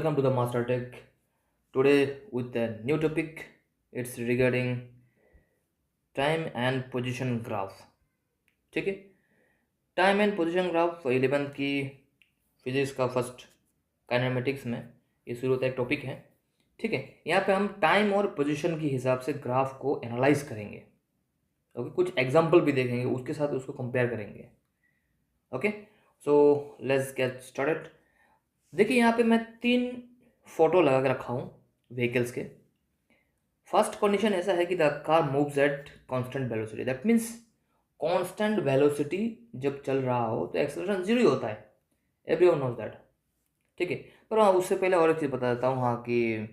welcome to the Master Tech. Today with a new topic. It's regarding time and position graph. ठीक है, time and position graph 11th की physics का first kinematics में ये शुरू होता है, एक टॉपिक है. ठीक है, यहाँ पे हम टाइम और पोजीशन के हिसाब से ग्राफ को एनालाइज करेंगे. ओके, कुछ एग्जांपल भी देखेंगे, उसके साथ उसको कंपेयर करेंगे. Okay, so let's get started. देखिए यहाँ पे मैं 3 फोटो लगा के रखा हूँ व्हीकल्स के. फर्स्ट कंडीशन ऐसा है कि the car moves at constant velocity. That means constant velocity जब चल रहा हो तो एक्सेलरेशन जीरो ही होता है. Everyone knows that. ठीक है, पर हाँ उससे पहले और एक चीज़ बता देता हूँ. हाँ कि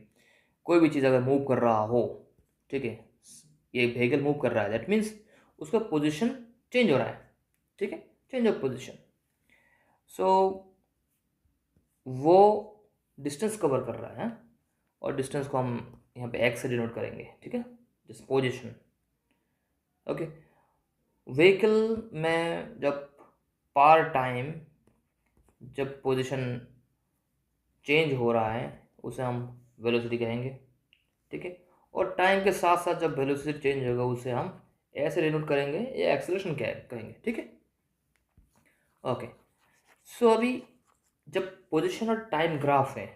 कोई भी चीज़ अगर मूव कर रहा हो, ठीक है, ये व्हीकल मूव कर रहा है, दैट मीन्स उसका पोजिशन चेंज हो रहा है. ठीक है, चेंज ऑफ पोजिशन. सो वो डिस्टेंस कवर कर रहा है और डिस्टेंस को हम यहाँ पे एक्स से डिनोट करेंगे. ठीक है, जस्ट पोजिशन. ओके, व्हीकल में जब पर टाइम जब पोजीशन चेंज हो रहा है उसे हम वेलोसिटी कहेंगे. ठीक है, और टाइम के साथ साथ जब वेलोसिटी चेंज होगा उसे हम ऐसे डिनोट करेंगे या एक्सेलरेशन कहेंगे. ठीक है, ओके. सो अभी जब पोजीशन और टाइम ग्राफ है,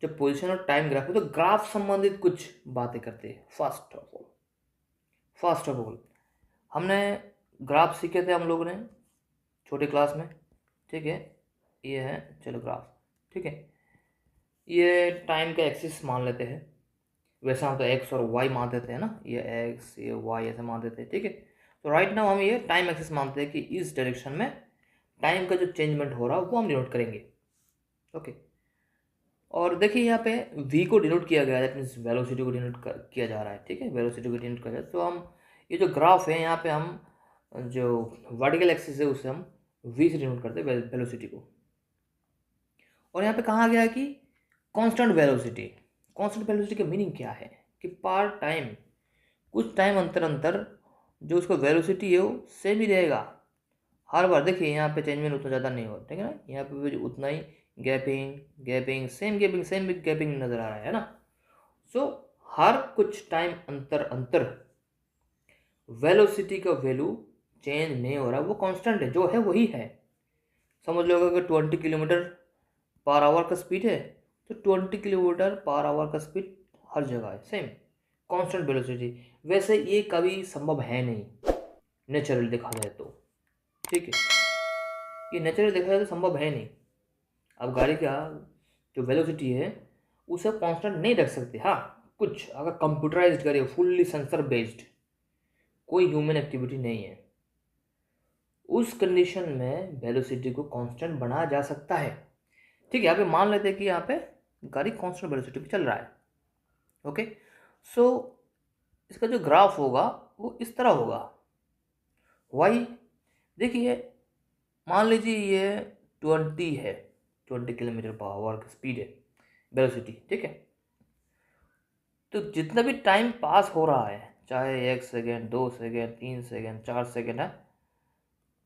जब पोजीशन और टाइम ग्राफ है तो ग्राफ संबंधित कुछ बातें करते हैं. फर्स्ट ऑफ ऑल हमने ग्राफ सीखे थे हम लोगों ने छोटे क्लास में. ठीक है, ये है, चलो ग्राफ. ठीक है, ये टाइम का एक्सिस मान लेते हैं. वैसे हम तो एक्स और वाई मानते थे ना, ये एक्स ये वाई ऐसे मानते थे. ठीक है, तो राइट नाउ हम ये टाइम एक्सिस मानते हैं कि इस डायरेक्शन में टाइम का जो चेंजमेंट हो रहा है वो हम डिनोट करेंगे. ओके, और देखिए यहाँ पे v को डिनोट किया गया है, दैट मीन्स वेलोसिटी को डिनोट किया जा रहा है. ठीक है, वेलोसिटी को डिनोट किया जा रहा है. तो हम ये जो ग्राफ है यहाँ पे हम जो वर्टिकल एक्सिस है उसे हम v से डिनोट करते हैं वेलोसिटी को. और यहाँ पे कहा गया है कि कांस्टेंट वेलोसिटी. कांस्टेंट वेलोसिटी का मीनिंग क्या है कि पर टाइम कुछ टाइम अंतर अंतर जो उसका वेलोसिटी है वो सेम ही रहेगा हर बार. देखिए यहाँ पे चेंजमेंट उतना ज़्यादा नहीं होता. ठीक है ना, यहाँ पे भी उतना ही गैपिंग सेम गैपिंग नज़र आ रहा है ना. सो हर कुछ टाइम अंतर अंतर वेलोसिटी का वैल्यू चेंज नहीं हो रहा, वो कांस्टेंट है, जो है वही है. समझ लो अगर 20 किलोमीटर पर आवर का स्पीड है तो 20 किलोमीटर पर आवर का स्पीड हर जगह है सेम, कांस्टेंट वेलोसिटी. वैसे ये कभी संभव है नहीं नेचुरल देखा जाए तो. ठीक है, ये नेचुरल देखा जाए तो संभव है नहीं. अब गाड़ी का जो वेलोसिटी है उसे कांस्टेंट नहीं रख सकते. हाँ, कुछ अगर कंप्यूटराइज्ड गाड़ी फुल्ली सेंसर बेस्ड, कोई ह्यूमन एक्टिविटी नहीं है, उस कंडीशन में वेलोसिटी को कांस्टेंट बनाया जा सकता है. ठीक है, यहाँ पे मान लेते हैं कि यहाँ पे गाड़ी कांस्टेंट वेलोसिटी पे चल रहा है. ओके, सो इसका जो ग्राफ होगा वो इस तरह होगा. वाई देखिए, मान लीजिए ये 20 है, 20 किलोमीटर पर आवर की स्पीड है वेलोसिटी. ठीक है, तो जितना भी टाइम पास हो रहा है, चाहे 1 सेकेंड 2 सेकेंड 3 सेकेंड 4 सेकेंड है,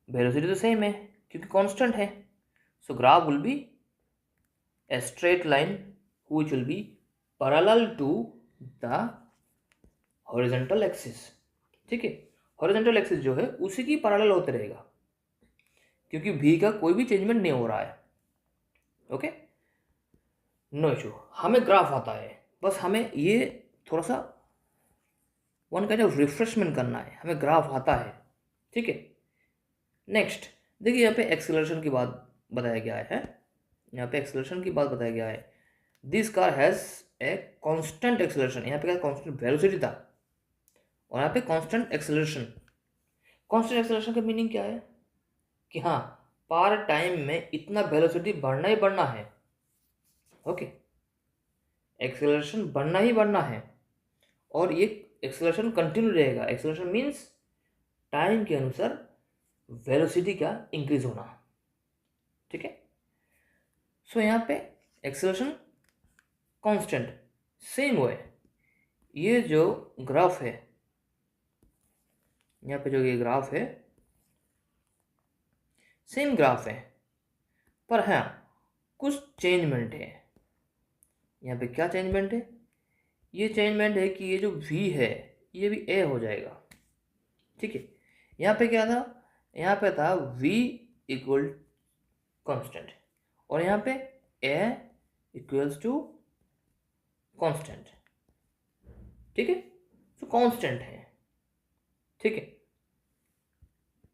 वेलोसिटी तो सेम है क्योंकि कांस्टेंट है. सो graph will be a straight line which will be parallel to the horizontal axis. ठीक है, horizontal axis जो है उसी की पैरेलल होते रहेगा क्योंकि v का कोई भी चेंजमेंट नहीं हो रहा है. Okay, no issue. हमें ग्राफ आता है, बस हमें ये थोड़ा सा वन काइंड ऑफ रिफ्रेशमेंट करना है. हमें ग्राफ आता है. ठीक है, नेक्स्ट देखिए यहाँ पे एक्सेलरेशन की बात बताया गया है. यहाँ पे एक्सेलरेशन की बात बताया गया है. This car has a constant acceleration. यहाँ पे क्या कांस्टेंट वेलोसिटी था और यहाँ पे कांस्टेंट एक्सेलरेशन. कांस्टेंट एक्सेलरेशन का मीनिंग क्या है कि हाँ, पर टाइम में इतना वेलोसिटी बढ़ना ही बढ़ना है. ओके, एक्सेलरेशन बढ़ना ही बढ़ना है और ये एक्सेलरेशन कंटिन्यू रहेगा. एक्सेलरेशन मीन्स टाइम के अनुसार वेलोसिटी का इंक्रीज होना. ठीक है, सो यहाँ पे एक्सेलरेशन कांस्टेंट. सेम वे ये जो ग्राफ है, यहाँ पे जो ये ग्राफ है सेम ग्राफ है, पर हाँ कुछ चेंजमेंट है। यहाँ पे क्या चेंजमेंट है? ये चेंजमेंट है कि ये जो v है ये भी a हो जाएगा। ठीक है, यहाँ पे क्या था? यहाँ पे था v इक्वल कांस्टेंट, और यहाँ पे a इक्वल्स टू कांस्टेंट। ठीक है, तो कांस्टेंट है। ठीक है,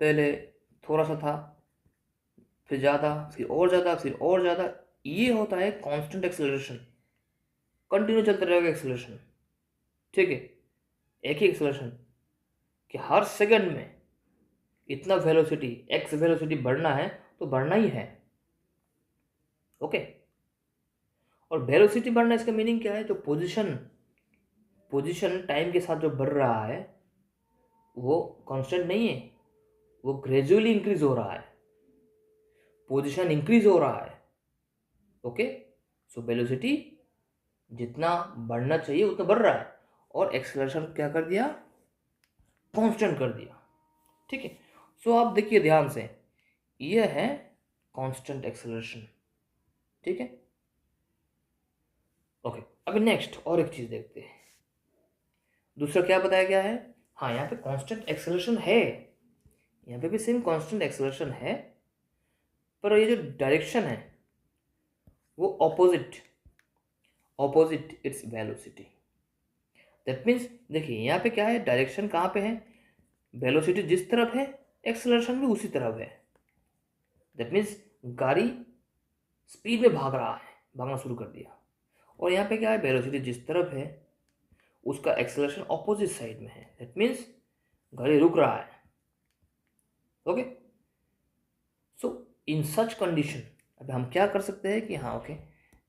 पहले थोड़ा सा था, फिर ज़्यादा, फिर और ज़्यादा, फिर और ज़्यादा। ये होता है कांस्टेंट एक्सेलरेशन, कंटिन्यू चलता रहेगा एक्सेलरेशन। ठीक है, एक ही एक्सेलरेशन कि हर सेकंड में इतना वेलोसिटी, एक्स वेलोसिटी बढ़ना है तो बढ़ना ही है। ओके, और वेलोसिटी बढ़ना, इसका मीनिंग क्या है? जो पोजीशन टाइम के साथ जो बढ़ रहा है वो कांस्टेंट नहीं है, वो ग्रेजुअली इंक्रीज हो रहा है, पोजीशन इंक्रीज हो रहा है। ओके, सो वेलोसिटी जितना बढ़ना चाहिए उतना बढ़ रहा है, और एक्सेलरेशन क्या कर दिया? कांस्टेंट कर दिया। ठीक है, सो आप देखिए ध्यान से, ये है कांस्टेंट एक्सेलरेशन। ठीक है, ओके, अभी नेक्स्ट और एक चीज देखते हैं। दूसरा क्या बताया गया है? हाँ, यहाँ पे कांस्टेंट एक्सेलरेशन है, यहाँ पे भी सेम कांस्टेंट एक्सेलरेशन है, पर ये जो डायरेक्शन है वो opposite its velocity. That means देखिए यहाँ पे क्या है, डायरेक्शन कहाँ पे है? वेलोसिटी जिस तरफ है एक्सेलरेशन भी उसी तरफ है। दैट मीन्स गाड़ी स्पीड में भागना शुरू कर दिया, और यहाँ पे क्या है, वेलोसिटी जिस तरफ है उसका एक्सेलरेशन ऑपोजिट साइड में है। दैट मीन्स गाड़ी रुक रहा है। ओके, सो इन सच कंडीशन अब हम क्या कर सकते हैं कि हाँ ओके,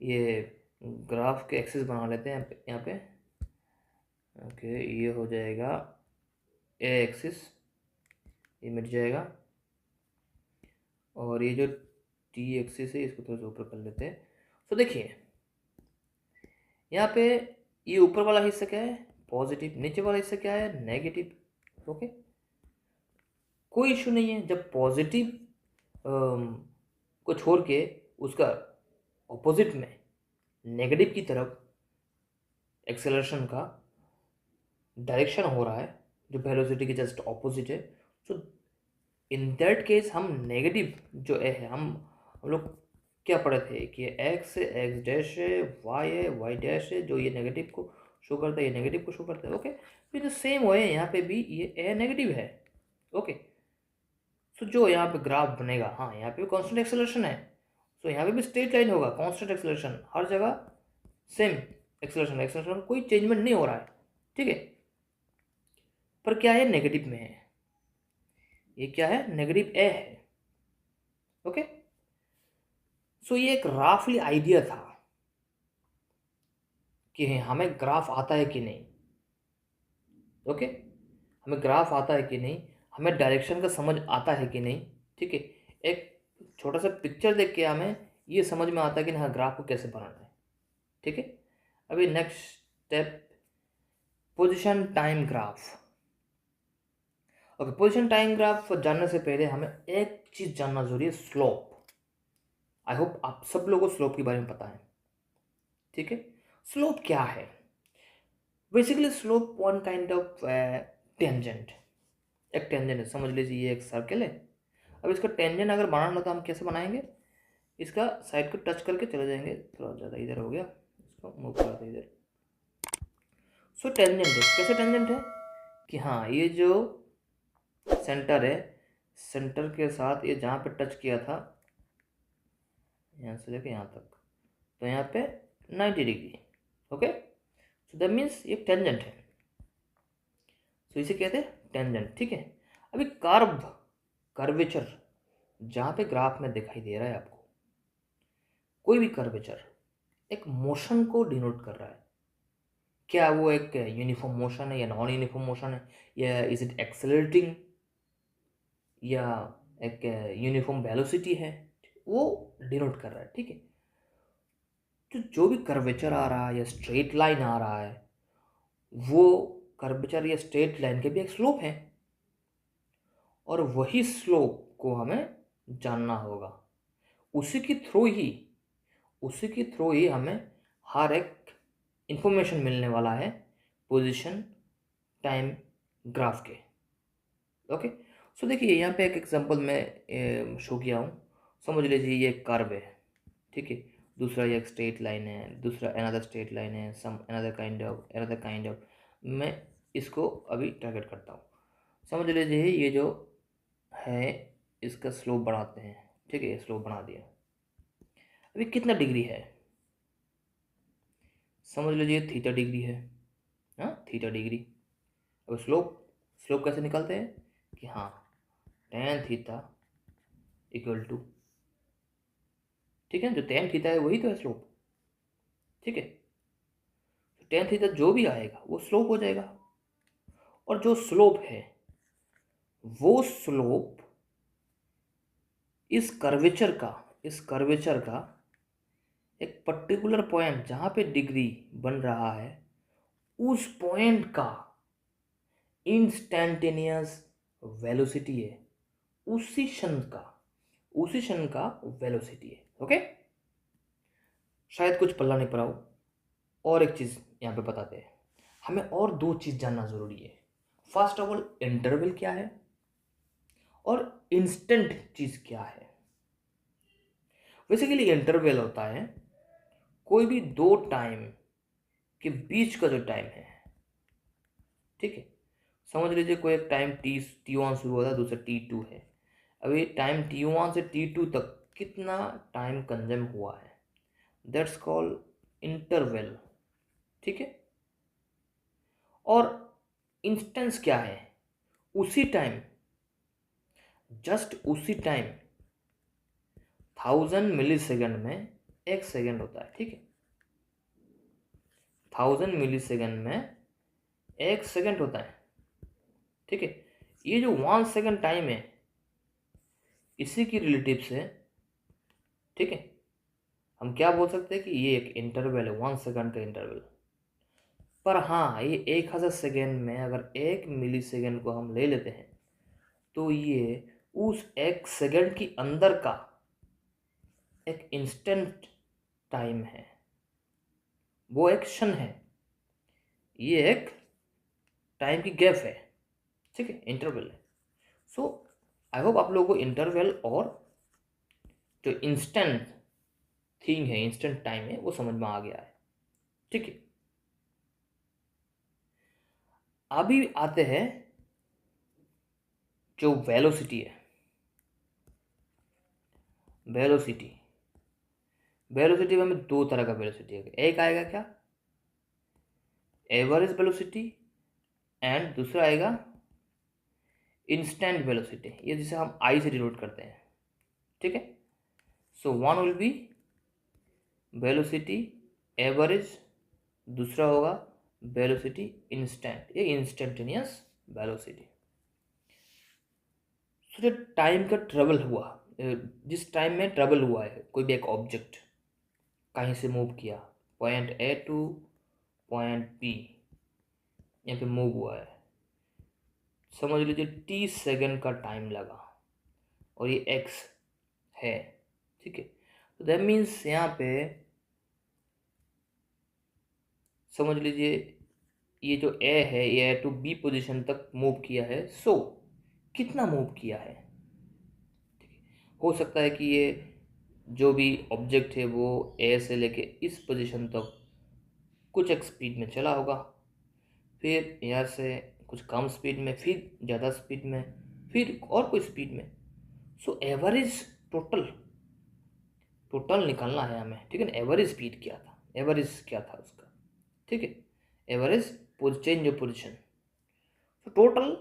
ये ग्राफ के एक्सिस बना लेते हैं यहाँ पे। ओके, ये हो जाएगा ए एक्सिस, ये मिट जाएगा, और ये जो टी एक्सिस है इसको थोड़ा सा ऊपर कर लेते हैं। तो देखिए यहाँ पे ये ऊपर वाला हिस्सा क्या है? पॉजिटिव। नीचे वाला हिस्सा क्या है? नेगेटिव। ओके, कोई इशू नहीं है जब पॉजिटिव को छोड़ के उसका ऑपोजिट में नेगेटिव की तरफ एक्सेलरेशन का डायरेक्शन हो रहा है जो वेलोसिटी के जस्ट ऑपोजिट है। सो इन दैट केस हम नेगेटिव जो है, हम लोग क्या पढ़े थे कि एक्स एक्स डैश है, वाई डैश है, जो ये नेगेटिव को शो करता है ये नेगेटिव को शो करता है। ओके, फिर तो सेम हो है, यहाँ पे भी ये ए नेगेटिव है। ओके, सो जो यहाँ पे ग्राफ बनेगा, हाँ यहाँ पे भी कांस्टेंट एक्सेलरेशन है, सो यहाँ पे भी स्ट्रेट लाइन होगा, कांस्टेंट एक्सेलरेशन, हर जगह सेम एक्सेलरेशन कोई चेंजमेंट नहीं हो रहा है। ठीक है, पर क्या है, नेगेटिव में है, ये क्या है, नेगेटिव ए है। ओके, सो ये एक राफली आइडिया था कि हमें ग्राफ आता है कि नहीं। ओके, हमें ग्राफ आता है कि नहीं, हमें डायरेक्शन का समझ आता है कि नहीं। ठीक है, एक छोटा सा पिक्चर देख के हमें ये समझ में आता है कि हाँ ग्राफ को कैसे बनाना है। ठीक है, अभी next step, position time graph. Okay, position time graph जानने से पहले हमें एक चीज जानना जरूरी है, स्लोप। आई होप आप सब लोगों को स्लोप के बारे में पता है। ठीक है, स्लोप क्या है? Basically slope one kind of tangent, एक टेंजेंट है, समझ लीजिए ये एक सर्कल है। अब इसका टेंजेंट अगर बनाना तो हम कैसे बनाएंगे? इसका साइड को टच करके चले जाएंगे, थोड़ा ज़्यादा इधर हो गया, इसको मूव कर दे इधर। सो टेंजेंट है, कैसे टेंजेंट है कि हाँ ये जो सेंटर है, सेंटर के साथ ये जहाँ पे टच किया था, यहाँ से लेके यहाँ तक, तो यहाँ पे 90 degree. Okay, so that means ये टेंजेंट है, सो इसे कहते हैं टेंजेंट। ठीक है, अभी कर्वेचर जहाँ पे ग्राफ में दिखाई दे रहा है आपको, कोई भी कर्वेचर एक मोशन को डिनोट कर रहा है। क्या वो एक यूनिफॉर्म मोशन है या नॉन यूनिफॉर्म मोशन है, या इज इट एक्सेलरेटिंग, या एक यूनिफॉर्म वेलोसिटी है, वो डिनोट कर रहा है। ठीक है, तो जो भी कर्वेचर आ रहा है या स्ट्रेट लाइन आ रहा है, वो कर्वेचर या स्ट्रेट लाइन के भी एक स्लोप है, और वही स्लोप को हमें जानना होगा। उसी के थ्रू ही उसी के थ्रू ही हमें हर एक इंफॉर्मेशन मिलने वाला है पोजीशन टाइम ग्राफ के। ओके, सो देखिए यहाँ पे एक एग्जांपल मैं शो किया हूँ। समझ लीजिए ये एक कर्व है, ठीक है। दूसरा ये एक स्ट्रेट लाइन है, दूसरा अनदर स्ट्रेट लाइन है, सम अनदर काइंड ऑफ। मैं इसको अभी टारगेट करता हूँ। समझ लीजिए ये जो है इसका स्लोप बढ़ाते हैं, ठीक है। स्लोप बढ़ा दिया, अभी कितना डिग्री है? समझ लीजिए थीटा डिग्री है, हाँ थीटा डिग्री। अब स्लोप स्लोप कैसे निकालते हैं कि हाँ tan थीटा इक्वल टू, ठीक है, जो tan थीटा है वही तो है स्लोप, ठीक है। तो tan थीटा जो भी आएगा वो स्लोप हो जाएगा, और जो स्लोप है वो स्लोप इस कर्वेचर का एक पर्टिकुलर पॉइंट जहां पे डिग्री बन रहा है उस पॉइंट का इंस्टैन्टेनियस वेलोसिटी है, उसी क्षण का वेलोसिटी है। ओके, शायद कुछ पल्ला नहीं पड़ा हो। और एक चीज यहाँ पे बताते हैं, हमें और दो चीज जानना जरूरी है। फर्स्ट ऑफ ऑल इंटरवल क्या है और इंस्टेंट चीज क्या है। बेसिकली इंटरवल होता है कोई भी दो टाइम के बीच का जो टाइम है, ठीक है। समझ लीजिए कोई एक टाइम टी वन शुरू होता है, दूसरा T2 है। अभी टाइम T1 से T2 तक कितना टाइम कंज्यूम हुआ है, दैट्स कॉल्ड इंटरवल, ठीक है। और इंस्टेंस क्या है? उसी टाइम, जस्ट उसी टाइम 1000 मिली सेकेंड में एक सेकेंड होता है, ठीक है। 1000 मिली सेकेंड में एक सेकेंड होता है, ठीक है। ये जो 1 सेकेंड टाइम है इसी की रिलेटिव से, ठीक है, हम क्या बोल सकते हैं कि ये एक इंटरवल है, 1 सेकेंड का इंटरवल। पर हाँ, ये 1000 सेकेंड में अगर 1 मिली सेकेंड को हम ले लेते हैं तो ये उस 1 सेकेंड की अंदर का एक इंस्टेंट टाइम है, वो एक क्षण है, ये एक टाइम की गैप है, ठीक है, इंटरवल है। सो आई होप आप लोगों को इंटरवल और जो इंस्टेंट थिंग है, इंस्टेंट टाइम है, वो समझ में आ गया है, ठीक है। अभी आते हैं जो वेलोसिटी है। वेलोसिटी वेलोसिटी में हमें दो तरह का वेलोसिटी है। एक आएगा क्या, एवरेज वेलोसिटी, एंड दूसरा आएगा इंस्टेंट वेलोसिटी, ये जिसे हम आई से डिनोट करते हैं, ठीक है। So one will be velocity average, दूसरा होगा वेलोसिटी इंस्टेंट, ये इंस्टेंटेनियस वेलोसिटी। सो जो टाइम का ट्रेवल हुआ, जिस टाइम में ट्रेवल हुआ है कोई भी एक ऑब्जेक्ट, कहीं से मूव किया, point A to point B, यहाँ पे मूव हुआ है, समझ लीजिए 30 सेकेंड का टाइम लगा, और ये एक्स है, ठीक है। तो दैट मीन्स यहाँ पे समझ लीजिए ये जो ए है ये ए टू बी पोजीशन तक मूव किया है। सो कितना मूव किया है, ठीक है। हो सकता है कि ये जो भी ऑब्जेक्ट है वो ए से लेके इस पोजीशन तक कुछ एक स्पीड में चला होगा, फिर यहाँ से कुछ कम स्पीड में, फिर ज़्यादा स्पीड में, फिर और कोई स्पीड में। सो एवरेज टोटल निकालना है हमें, ठीक है ना। एवरेज स्पीड क्या था, एवरेज क्या था उसका, ठीक है। एवरेज चेंज ऑफ पोजिशन, तो टोटल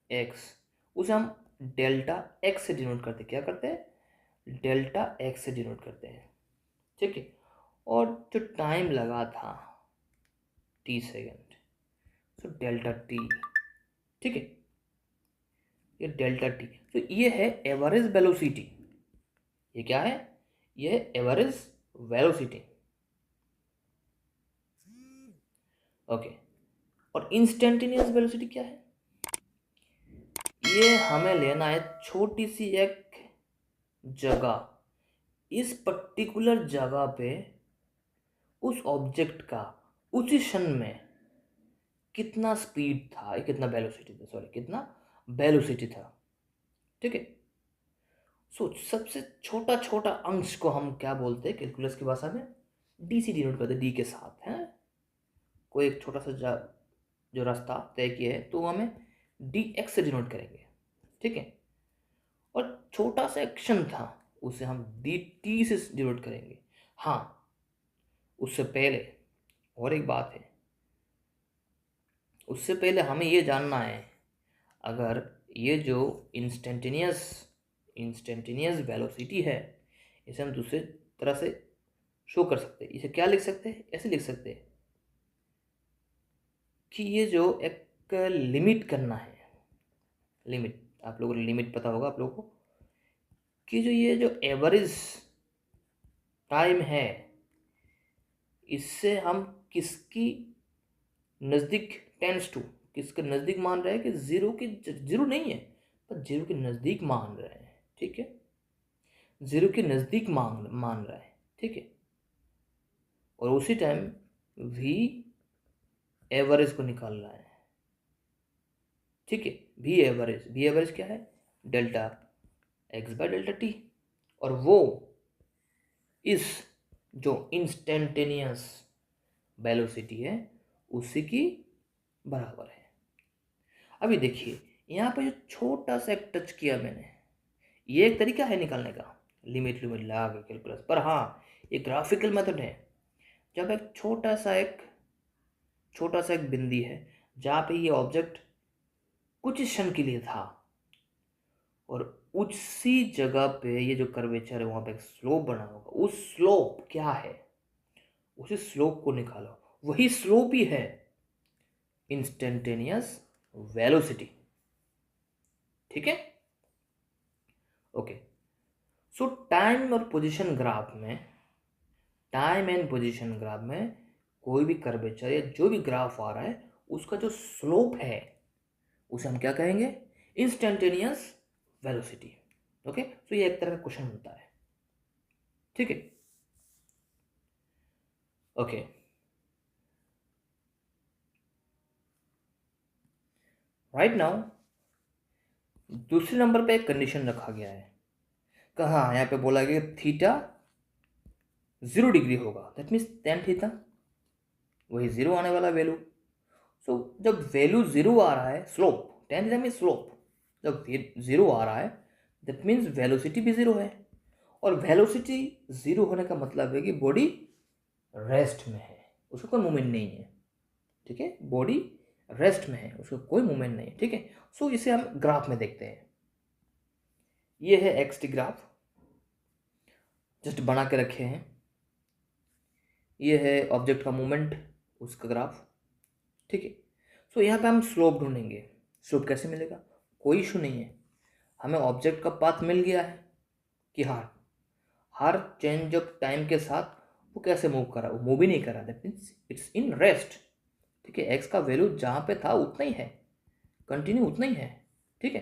एक्स, उसे हम डेल्टा एक्स से डिनोट करते हैं। क्या करते हैं, डेल्टा एक्स से डिनोट करते हैं, ठीक है। और जो टाइम लगा था 30 सेकेंड, तो डेल्टा टी, ठीक है, ये डेल्टा टी। तो ये है एवरेज वेलोसिटी, ये क्या है, ये एवरेज वेलोसिटी, ओके। और इंस्टेंटेनियस वेलोसिटी क्या है, ये हमें लेना है छोटी सी एक जगह, इस पर्टिकुलर जगह पे उस ऑब्जेक्ट का उसी क्षण में कितना स्पीड था, कितना वेलोसिटी था, सॉरी कितना वेलोसिटी था। ठीक है। सो सबसे छोटा छोटा अंश को हम क्या बोलते हैं कैलकुलस की भाषा में? डी से डिनोट करते हैं, डी के साथ है। कोई एक छोटा सा जो रास्ता तय किया है तो हमें डी एक्स से डिनोट करेंगे। ठीक है। और छोटा सा एक्शन था उसे हम डी टी से डिनोट करेंगे। हाँ, उससे पहले और एक बात है, उससे पहले हमें ये जानना है, अगर ये जो इंस्टेंटेनियस वेलोसिटी है इसे हम दूसरे तरह से शो कर सकते हैं। इसे क्या लिख सकते हैं? ऐसे लिख सकते हैं कि ये जो एक लिमिट करना है, लिमिट, आप लोगों को लिमिट पता होगा आप लोगों को, कि जो ये जो एवरेज टाइम है इससे हम किसकी नज़दीक टेंस टू, किसके नज़दीक मान रहे हैं कि जीरो नहीं है पर जीरो के नज़दीक मान रहे हैं। ठीक है, जीरो के नज़दीक मान रहा है। ठीक है। और उसी टाइम वी एवरेज को निकाल रहा है। ठीक है। वी एवरेज क्या है? Delta x by delta T. और वो इस जो इंस्टेंटेनियस वेलोसिटी है उसी की बराबर है। अभी देखिए यहाँ पे जो छोटा सा एक टच किया मैंने, ये एक तरीका है निकालने का, लिमिट लगा के कैलकुलस पर। हाँ, ये ग्राफिकल मेथड है। जब एक छोटा सा एक बिंदी है जहाँ पे ये ऑब्जेक्ट कुछ क्षण के लिए था और उसी जगह पे ये जो कर्वेचर है वहाँ पे एक स्लोप बना होगा, उस स्लोप क्या है, उसी स्लोप को निकालो। वही स्लोप ही है इंस्टेंटेनियस वेलोसिटी। ठीक है। Okay. So time and position graph में कोई भी कर्वेचर या जो भी ग्राफ आ रहा है उसका जो स्लोप है उसे हम क्या कहेंगे? Instantaneous velocity. ओके। तो ये एक तरह का क्वेश्चन होता है। ठीक है। ओके। राइट नाउ दूसरे नंबर पे एक कंडीशन रखा गया है। कहाँ? यहाँ पे बोला गया थीटा 0 डिग्री होगा, दैट मीन्स टेन थीटा, वही जीरो आने वाला वैल्यू। सो जब वैल्यू जीरो आ रहा है, slope tan theta means slope, जब जीरो आ रहा है दैट मीन्स वेलोसिटी भी जीरो है। और वेलोसिटी जीरो होने का मतलब है कि बॉडी रेस्ट में है, उसका कोई मूवमेंट नहीं है। ठीक है, बॉडी रेस्ट में है, उसका कोई मूवमेंट नहीं है। ठीक है। सो इसे हम ग्राफ में देखते हैं। ये है एक्स टी ग्राफ, जस्ट बना के रखे हैं। ये है ऑब्जेक्ट का मूवमेंट, उसका ग्राफ। ठीक है। सो यहाँ पे हम स्लोप ढूंढेंगे। स्लोप कैसे मिलेगा? कोई इशू नहीं है, हमें ऑब्जेक्ट का पाथ मिल गया है कि हाँ हर चेंज ऑफ टाइम के साथ वो कैसे मूव कर रहा है, वो मूव ही नहीं कर रहा, that means it's in rest. ठीक है। एक्स का वैल्यू जहाँ पे था उतना ही है, कंटिन्यू उतना ही है। ठीक है।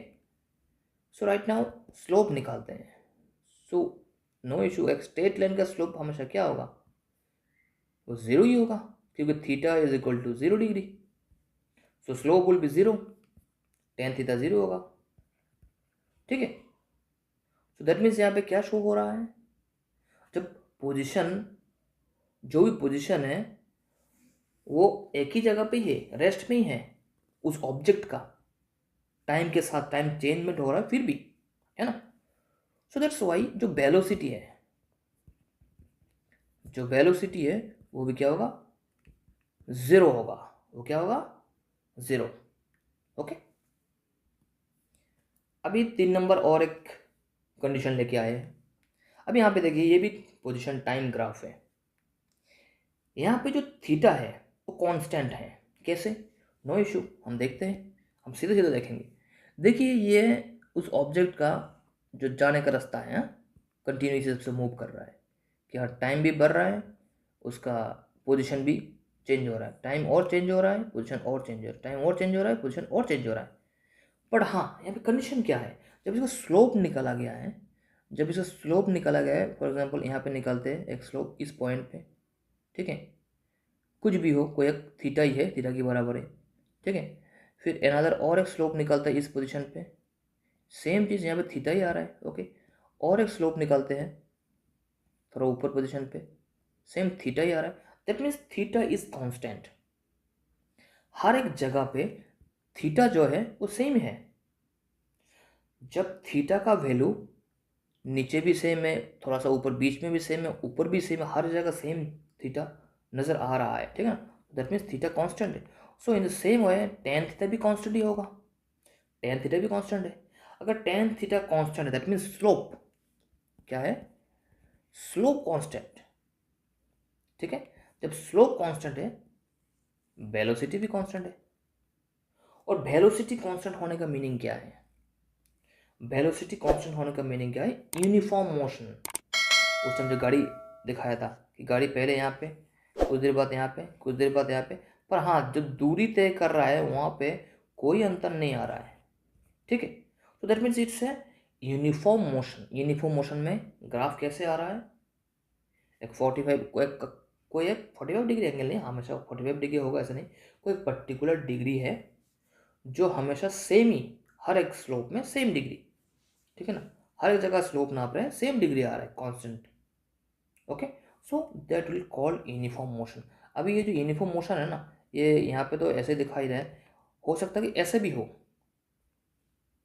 सो राइट नाउ स्लोप निकालते हैं। सो नो इशू, एक स्ट्रेट लाइन का स्लोप हमेशा क्या होगा? वो जीरो ही होगा, क्योंकि theta is equal to 0 degree. So slope will be zero, tan theta zero होगा। ठीक है। सो दैट मीन्स यहाँ पे क्या शो हो रहा है? जब पोजीशन, जो भी पोजीशन है वो एक ही जगह पे ही है, रेस्ट में ही है उस ऑब्जेक्ट का, टाइम के साथ टाइम चेंजमेंट हो रहा है फिर भी, है ना। सो दैट्स वाई जो वेलोसिटी है वो भी क्या होगा? जीरो होगा। वो क्या होगा? जीरो। ओके। अभी 3 नंबर और एक कंडीशन लेके आए हैं। अब यहाँ पे देखिए, ये भी पोजीशन टाइम ग्राफ है। यहाँ पे जो थीटा है वो कांस्टेंट है। कैसे? नो इशू, हम देखते हैं, हम सीधे सीधे देखेंगे। देखिए ये उस ऑब्जेक्ट का जो जाने का रास्ता है, कंटिन्यूस से मूव कर रहा है कि हाँ टाइम भी बढ़ रहा है, उसका पोजीशन भी चेंज हो रहा है, टाइम और चेंज हो रहा है, पोजीशन और चेंज हो रहा है, टाइम और चेंज हो रहा है, पोजीशन और चेंज हो रहा है। पर हाँ, यहाँ पे कंडीशन क्या है? जब इसका स्लोप निकाला गया है जब इसका स्लोप निकाला गया है, फॉर एग्जांपल यहाँ पे निकालते हैं एक स्लोप इस पॉइंट पे, ठीक है, कुछ भी हो, कोई एक थीटा ही है, थीटा की बराबर है, ठीक है। फिर अनदर और एक स्लोप निकलता है इस पोजीशन पे, सेम चीज़ यहाँ पे थीटा ही आ रहा है, ओके। और एक स्लोप निकालते हैं थोड़ा ऊपर पोजीशन पे, सेम थीटा ही आ रहा है, that means theta is constant. हर एक जगह पे थीटा जो है वो सेम है। जब थीटा का वैल्यू नीचे भी सेम है, थोड़ा सा ऊपर बीच में भी सेम है, ऊपर भी सेम है, हर जगह सेम थीटा नज़र आ रहा है, ठीक है ना, दैट मीन्स थीटा कांस्टेंट है। So in the same way tan theta भी कांस्टेंट ही होगा, टेन थीटा भी कांस्टेंट है। अगर टेन थीटा कांस्टेंट है दैट मीन्स स्लोप क्या है, स्लोप कांस्टेंट, ठीक है। जब स्लोप कांस्टेंट है वेलोसिटी भी कांस्टेंट है। और वेलोसिटी कांस्टेंट होने का मीनिंग क्या है, वेलोसिटी कांस्टेंट होने का मीनिंग क्या है, यूनिफॉर्म मोशन। उस टाइम जो गाड़ी दिखाया था कि गाड़ी पहले यहाँ पे, कुछ देर बाद यहाँ पे, कुछ देर बाद यहाँ पे, पर हाँ जो दूरी तय कर रहा है वहाँ पे कोई अंतर नहीं आ रहा है, ठीक है। तो दैट मीन्स इट्स है यूनिफॉर्म मोशन। यूनिफॉर्म मोशन में ग्राफ कैसे आ रहा है, एक 45 कोई एक 45 डिग्री एंगल नहीं, हमेशा 45 डिग्री होगा ऐसा नहीं, कोई पर्टिकुलर डिग्री है जो हमेशा सेम ही, हर एक स्लोप में सेम डिग्री, ठीक है ना, हर एक जगह स्लोप नाप रहे हैं, सेम डिग्री आ रहा है constant, okay. So that will called uniform motion. अभी ये जो यूनिफॉर्म मोशन है ना, ये यहाँ पे तो ऐसे दिखाई रहा है, हो सकता है कि ऐसे भी हो,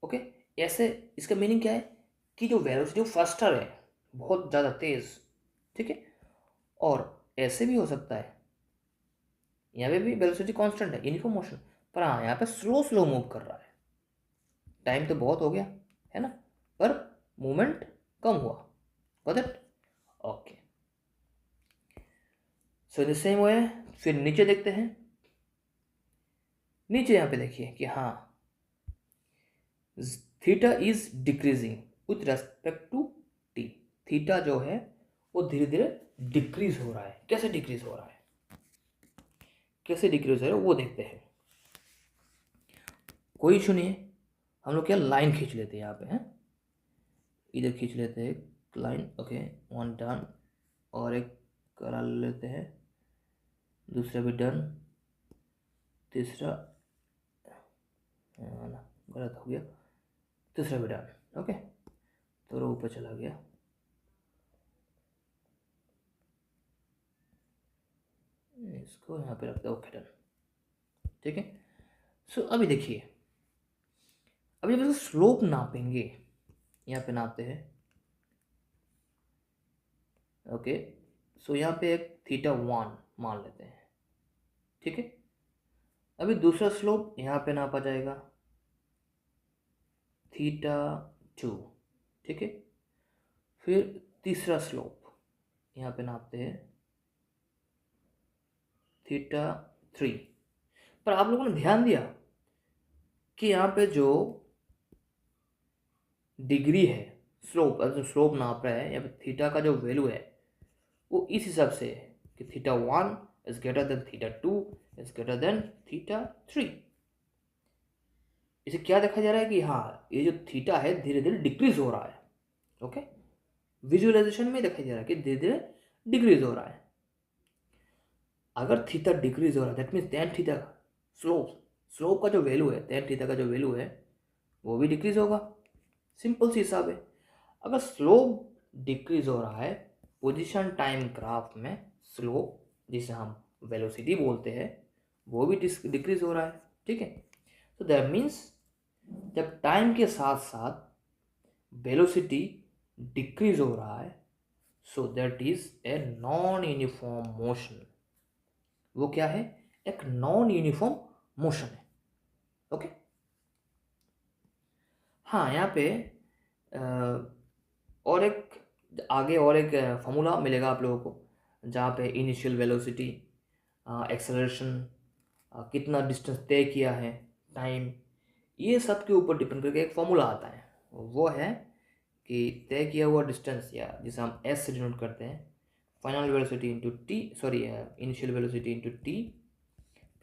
ओके। ऐसे इसका मीनिंग क्या है कि जो वेलोसिटी फास्टर है, बहुत ज़्यादा तेज, ठीक है। और ऐसे भी हो सकता है, यहाँ पे भी वेलोसिटी कांस्टेंट है यूनिफॉर्म मोशन, पर हाँ यहाँ पे स्लो स्लो मूव कर रहा है, टाइम तो बहुत हो गया है ना, पर मूवमेंट कम हुआ, got it, okay. So in the same वे फिर नीचे देखते हैं। नीचे यहाँ पे देखिए कि हाँ theta is decreasing with respect to T. Theta जो है वो धीरे धीरे डिक्रीज हो रहा है। कैसे डिक्रीज हो रहा है, कैसे डिक्रीज हो रहा है वो देखते हैं। कोई इशू नहीं है, हम लोग क्या लाइन खींच लेते हैं यहाँ पे, हैं इधर खींच लेते हैं लाइन, ओके, वन डन, और एक करा लेते हैं, दूसरा भी डन, तीसरा ना गलत हो गया, तीसरा भी डन, ओके, तो ऊपर चला गया, इसको यहाँ पे रखता है, ओके डन, ठीक है। सो अभी देखिए, अभी जब स्लोप नापेंगे, यहाँ पे नापते हैं, ओके। सो यहाँ पे एक थीटा 1 मान लेते हैं, ठीक है। अभी दूसरा स्लोप यहाँ पे नापा जाएगा थीटा 2, ठीक है। फिर तीसरा स्लोप यहाँ पे नापते हैं थीटा 3। पर आप लोगों ने ध्यान दिया कि यहाँ पे जो डिग्री है, स्लोप जो स्लोप नाप रहा है, या फिर थीटा का जो वैल्यू है वो इस हिसाब से है कि theta 1 is greater than theta 2 is greater than theta 3। इसे क्या देखा जा रहा है कि हाँ ये जो थीटा है धीरे धीरे डिक्रीज हो रहा है, ओके। विजुअलाइजेशन में देखा जा रहा है कि धीरे धीरे डिक्रीज हो रहा है। अगर थीटा डिक्रीज हो रहा है दैट मीन्स टेन थीटा का स्लोप, स्लोप का जो वैल्यू है, टेन थीटा का जो वैल्यू है वो भी डिक्रीज होगा। सिंपल सी हिसाब है। अगर स्लोप डिक्रीज हो रहा है पोजीशन टाइम ग्राफ में, स्लोप जिसे हम वेलोसिटी बोलते हैं वो भी डिक्रीज हो रहा है, ठीक है। तो दैट मीन्स जब टाइम के साथ साथ वेलोसिटी डिक्रीज हो रहा है, so that is a non uniform motion. वो क्या है, एक नॉन यूनिफॉर्म मोशन है, ओके। हाँ यहाँ पे और एक आगे और एक फॉर्मूला मिलेगा आप लोगों को, जहाँ पे इनिशियल वेलोसिटी, एक्सेलरेशन, कितना डिस्टेंस तय किया है, टाइम, ये सब के ऊपर डिपेंड करके एक फॉर्मूला आता है। वो है कि तय किया हुआ डिस्टेंस, या जिसे हम एस से डिनोट करते हैं, final velocity into t, sorry initial velocity into t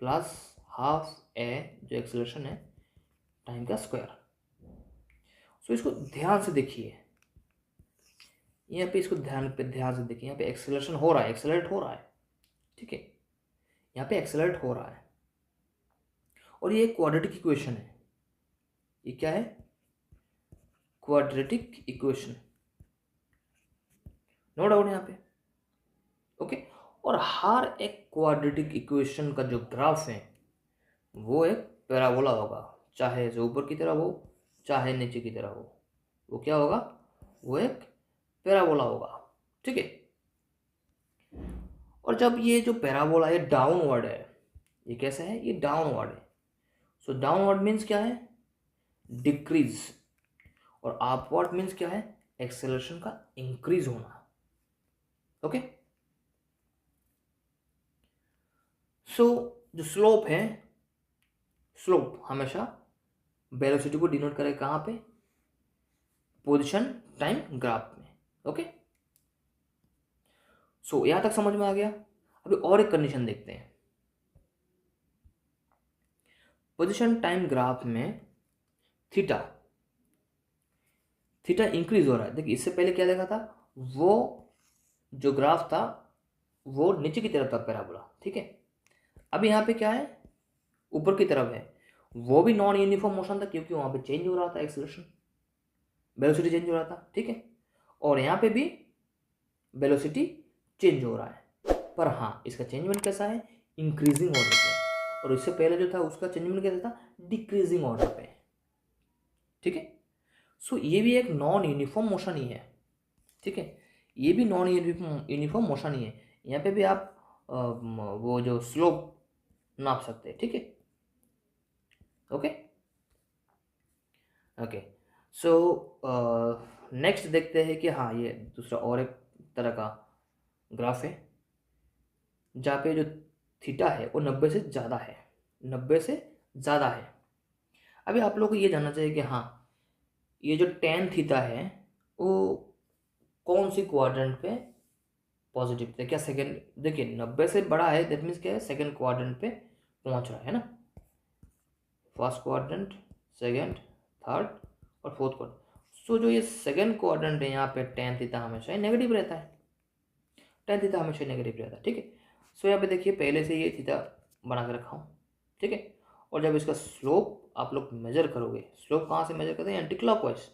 plus half a जो एक्सेलरेशन है टाइम का स्क्वायर। सो इसको ध्यान से देखिए, यहाँ पे इसको ध्यान से देखिए, यहाँ पे एक्सेलरेशन हो रहा है, एक्सेलरेट हो रहा है, ठीक है, यहाँ पे एक्सेलरेट हो रहा है। और ये क्वाड्रेटिक इक्वेशन है, ये क्या है, क्वाड्रेटिक इक्वेशन, नो डाउट यहाँ पे, ओके। और हर एक क्वाड्रेटिक इक्वेशन का जो ग्राफ है वो एक पैराबोला होगा, चाहे जो ऊपर की तरफ हो चाहे नीचे की तरफ हो, वो क्या होगा, वो एक पैराबोला होगा, ठीक है। और जब ये जो पैराबोला है डाउनवर्ड है, ये कैसा है, ये डाउनवर्ड है। सो डाउनवर्ड मीन्स क्या है, डिक्रीज, और अपवर्ड मीन्स क्या है, एक्सेलरेशन का इंक्रीज होना, ओके। सो जो स्लोप है, स्लोप हमेशा वेलोसिटी को डिनोट करेगा कहाँ पे, पोजीशन टाइम ग्राफ में, ओके। सो यहां तक समझ में आ गया। अभी और एक कंडीशन देखते हैं। पोजीशन टाइम ग्राफ में थीटा थीटा इंक्रीज हो रहा है। देखिए इससे पहले क्या देखा था, वो जो ग्राफ था वो नीचे की तरफ था पैराबोला, ठीक है। अभी यहाँ पे क्या है, ऊपर की तरफ है, वो भी नॉन यूनिफॉर्म मोशन था क्योंकि वहां पे चेंज हो रहा था, एक्सेलरेशन वेलोसिटी चेंज हो रहा था, ठीक है। और यहाँ पे भी वेलोसिटी चेंज हो रहा है, पर हाँ इसका चेंजमेंट कैसा है, इंक्रीजिंग ऑर्डर पे, और इससे पहले जो था उसका चेंजमेंट कैसा था, डिक्रीजिंग ऑर्डर पे, ठीक है। सो ये भी एक नॉन यूनिफॉर्म मोशन ही है, ठीक है, ये भी नॉन यूनिफॉर्म मोशन ही है। यहाँ पे भी आप वो जो स्लोप नाप सकते हैं, ठीक है, ओके ओके। सो नेक्स्ट देखते हैं कि हाँ ये दूसरा और एक तरह का ग्राफ है जहाँ पे जो थीटा है वो 90 से ज़्यादा है, 90 से ज़्यादा है। अभी आप लोग को ये जानना चाहिए कि हाँ ये जो टेन थीटा है वो कौन सी क्वाड्रेंट पे पॉजिटिव थे, क्या सेकंड, देखिए 90 से बड़ा है, दैट मीन्स क्या है, सेकंड क्वाड्रेंट पे पहुंच रहा है ना, फर्स्ट क्वाड्रेंट, सेकंड, थर्ड और फोर्थ क्वाड्रेंट। सो जो ये सेकंड क्वाड्रेंट है यहाँ पे टेन थीटा हमेशा नेगेटिव रहता है, टेन थीटा हमेशा नेगेटिव रहता है, ठीक है। सो यहाँ पे देखिए पहले से ये थीटा बना के रखा हूँ, ठीक है। और जब इसका स्लोप आप लोग मेजर करोगे, स्लोप कहाँ से मेजर करते हैं, एंटी क्लॉकवाइज,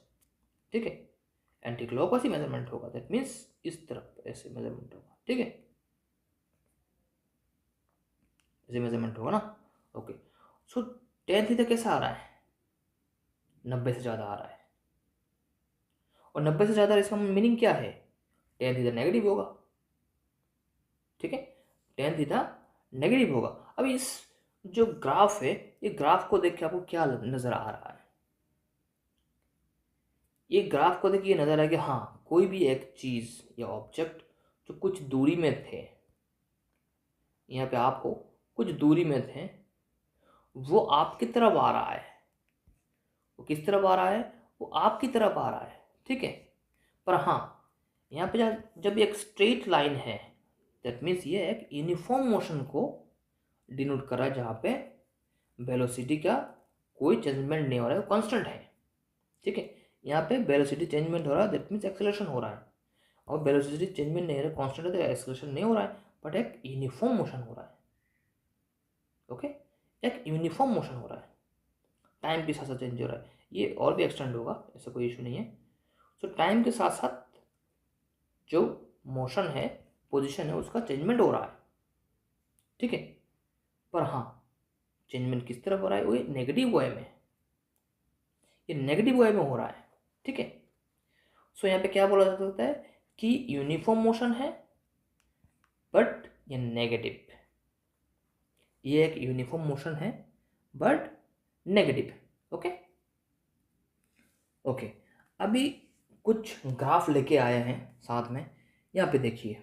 ठीक है, एंटी क्लॉकवाइज ही मेजरमेंट होगा, दैट मीन्स इस तरफ ऐसे मेजरमेंट होगा, ठीक है, ऐसे मेजरमेंट होगा ना, ओके। सो टेन थीटा कैसा आ रहा है, 90 से ज़्यादा आ रहा है, और 90 से ज़्यादा इसका मीनिंग क्या है, टेन थीटा नेगेटिव होगा, ठीक है, टेन थीटा नेगेटिव होगा। अब इस जो ग्राफ है, ये ग्राफ को देख के आपको क्या नजर आ रहा है, ये ग्राफ को देख के नजर आ कि हाँ कोई भी एक चीज या ऑब्जेक्ट जो कुछ दूरी में थे, यहाँ पे आपको कुछ दूरी में थे, वो आपकी तरफ आ रहा है, वो किस तरफ आ रहा है, वो आपकी तरफ आ रहा है, ठीक है। पर हाँ यहाँ पे जब एक स्ट्रेट लाइन है, दैट मीन्स ये एक यूनिफॉर्म मोशन को डिनोट कर रहा है, जहाँ पे वेलोसिटी का कोई चेंजमेंट नहीं हो रहा है, कांस्टेंट है, ठीक है। यहाँ पे वेलोसिटी चेंजमेंट हो रहा है, दैट मीन्स एक्सेलरेशन हो रहा है, और वेलोसिटी चेंजमेंट नहीं हो रहा है, कांस्टेंट है तो एक्सेलरेशन नहीं हो रहा है, बट एक यूनिफॉर्म मोशन हो रहा है, ओके, एक यूनिफॉर्म मोशन हो रहा है, टाइम के साथ साथ चेंज हो रहा है, ये और भी एक्सटेंड होगा, ऐसा कोई इशू नहीं है। सो टाइम के साथ साथ जो मोशन है, पोजीशन है, उसका चेंजमेंट हो रहा है, ठीक है। पर हाँ चेंजमेंट किस तरफ हो रहा है, वो नेगेटिव वे में, ये नेगेटिव वे में हो रहा है, ठीक है। सो यहाँ पे क्या बोला जा सकता है कि यूनिफॉर्म मोशन है बट ये नेगेटिव, ये एक यूनिफॉर्म मोशन है बट नेगेटिव, ओके ओके। अभी कुछ ग्राफ लेके आए हैं साथ में, यहाँ पे देखिए,